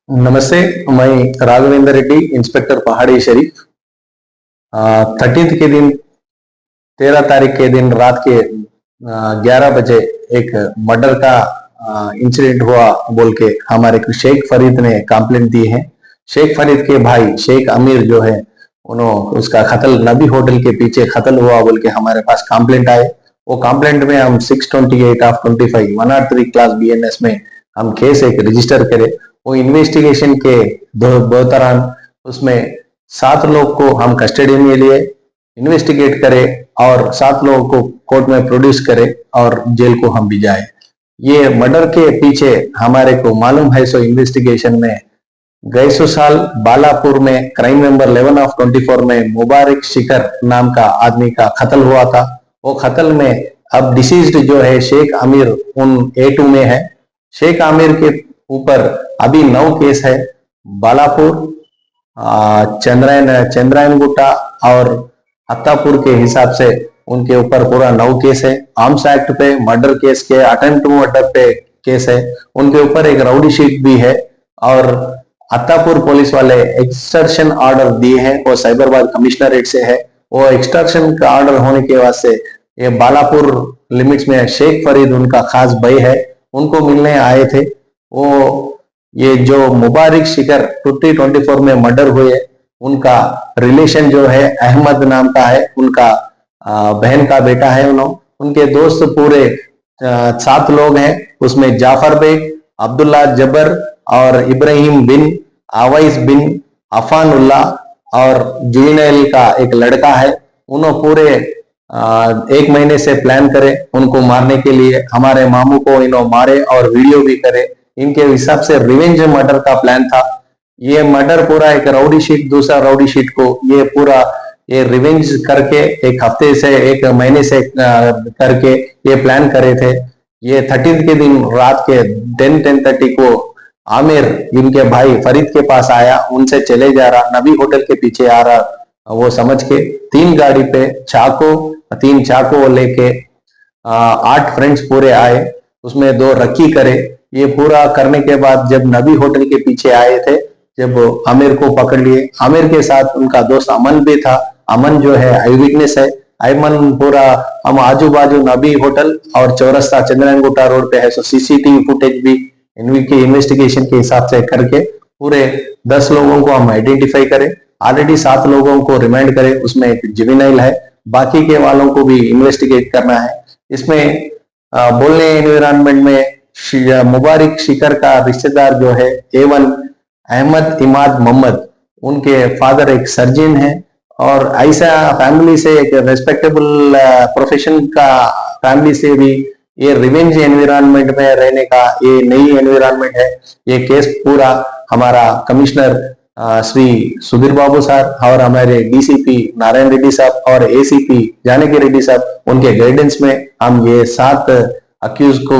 नमस्ते। मैं राघवेंद्र रेड्डी, इंस्पेक्टर पहाड़ी शरीफ। 13 के दिन 13 तारीख के दिन रात के 11 बजे एक मर्डर का इंसिडेंट हुआ बोल के हमारे शेख फरीद ने कंप्लेंट दी है। शेख फरीद के भाई शेख अमीर जो है उन्होंने उसका कत्ल नबी होटल के पीछे कत्ल हुआ बोल के हमारे पास कंप्लेंट आए। वो कंप्लेंट में हम 628/25 103 क्लास BNS में हम केस एक रजिस्टर करे। वो इन्वेस्टिगेशन के दौरान उसमें 7 लोग को हम कस्टडी में लिए, इन्वेस्टिगेट करे और 7 लोगों को कोर्ट में प्रोड्यूस करे और जेल को हम भिजाए। ये मर्डर के पीछे हमारे को मालूम है। सो इन्वेस्टिगेशन में गए साल बालापुर में क्राइम नंबर 11/24 में मुबारक शिकर नाम का आदमी का कत्ल हुआ था। वो कत्ल में अब डिसीज्ड जो है शेख आमिर उन A2 में है। शेख आमिर के ऊपर अभी 9 केस है। बालापुर, चंद्रायन गुट्टा और अत्तापुर के हिसाब से उनके ऊपर पूरा 9 केस है। आर्म्स एक्ट पे, मर्डर केस के, अटेम्प्ट टू मर्डर पे केस है। उनके ऊपर एक राउडी शीट भी है और अत्तापुर पुलिस वाले एक्सटर्शन ऑर्डर दिए हैं। वो साइबराबाद कमिश्नरेट से है। वो एक्सटर्शन का ऑर्डर होने के वास्ते ये बालापुर लिमिट्स में शेख फरीद उनका खास भाई है, उनको मिलने आए थे। वो ये जो मुबारक शिकर 2024 में मर्डर हुए उनका रिलेशन जो है अहमद नाम का है, उनका बहन का बेटा है। उनके दोस्त पूरे 7 लोग हैं। उसमें जाफर बेग, अब्दुल्ला जबर और इब्राहिम बिन, अवैस बिन, अफानुल्ला और जुनैल का एक लड़का है। उन्होंने पूरे 1 महीने से प्लान करे उनको मारने के लिए। हमारे मामू को इन्हों मारे और वीडियो भी करे। इनके हिसाब से रिवेंज मर्डर का प्लान था। ये मर्डर पूरा एक राउडी शीट, दूसरा राउडी शीट को ये पूरा ये रिवेंज करके 1 हफ्ते से 1 महीने से करके ये प्लान करे थे। ये 13 के दिन रात के 10:30 को आमिर इनके भाई फरीद के पास आया, उनसे चले जा रहा, नबी होटल के पीछे आ रहा। वो समझ के 3 गाड़ी पे 3 चाकू लेके 8 फ्रेंड्स पूरे आए, उसमें 2 रक्की करे। ये पूरा करने के बाद जब नबी होटल के पीछे आए थे, जब आमिर को पकड़ लिए, आमिर के साथ उनका दोस्त अमन भी था। अमन जो है आई विटनेस है। अमन पूरा हम आजू बाजू नबी होटल और चौरस्ता चंद्रनगुट्टा रोड पे है। सो CCTV फुटेज भी इनकी इन्वेस्टिगेशन के हिसाब से करके पूरे 10 लोगों को हम आइडेंटिफाई करें। ऑलरेडी 7 लोगों को रिमांड करें, उसमें एक जुवेनाइल है। बाकी के वालों को भी इन्वेस्टिगेट करना है। इसमें बोलने एनवायरमेंट में मुबारक शिकर का रिश्तेदार जो है A1 अहमद इमाद मोहम्मद, उनके फादर एक सर्जन है और ऐसा फैमिली से, एक रेस्पेक्टेबल प्रोफेशन का फैमिली से भी ये रिवेंज एनवायरमेंट में रहने का ये नई एनवायरमेंट है। ये केस पूरा हमारा कमिश्नर श्री सुधीर बाबू सर और हमारे DCP नारायण रेड्डी साहब और ACP जानकी रेड्डी साहब उनके गाइडेंस में हम ये 7 अक्यूज को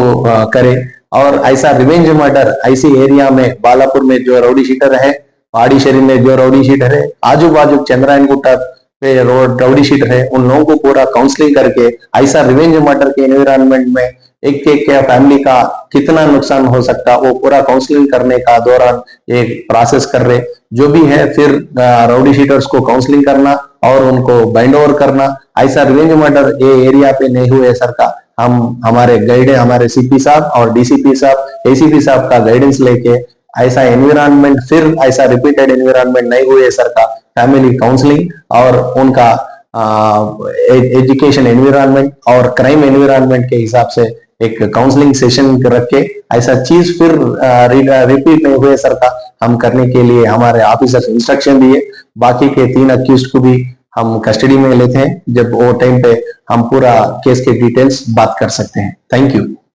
करें। और ऐसा रिवेंज मर्डर ऐसी एरिया में बालापुर में जो राउडी शीटर है, पहाड़ी शरीफ में जो राउडी शीटर है, आजू बाजू चंद्रायन गुट्टा पे रोड राउडी शीटर है, उन लोगों को पूरा काउंसलिंग करके ऐसा रिवेंज मर्डर के एनवायरमेंट में एक फैमिली का कितना नुकसान हो सकता वो पूरा काउंसलिंग करने का दौरान एक प्रोसेस कर रहे जो भी है। फिर राउडी शीटर्स को काउंसलिंग करना और उनको बाइंड ओवर करना। ऐसा रिवेंज मर्डर ये एरिया पे नहीं हुए सर का हम हमारे गाइडेंस, हमारे CP साहब और DCP साहब, ACP साहब का गाइडेंस लेके ऐसा एनवायरमेंट फिर ऐसा रिपीटेड एनवायरमेंट नहीं हुए सर का फैमिली काउंसलिंग और उनका एजुकेशन एनवायरमेंट और क्राइम एनवायरमेंट के हिसाब से एक काउंसलिंग सेशन रख के ऐसा चीज फिर रिपीट नहीं हुए सर का हम करने के लिए हमारे ऑफिसर्स इंस्ट्रक्शन दिए। बाकी के 3 अक्यूज्ड को भी हम कस्टडी में लेते हैं। जब वो टाइम पे हम पूरा केस के डिटेल्स बात कर सकते हैं। Thank you.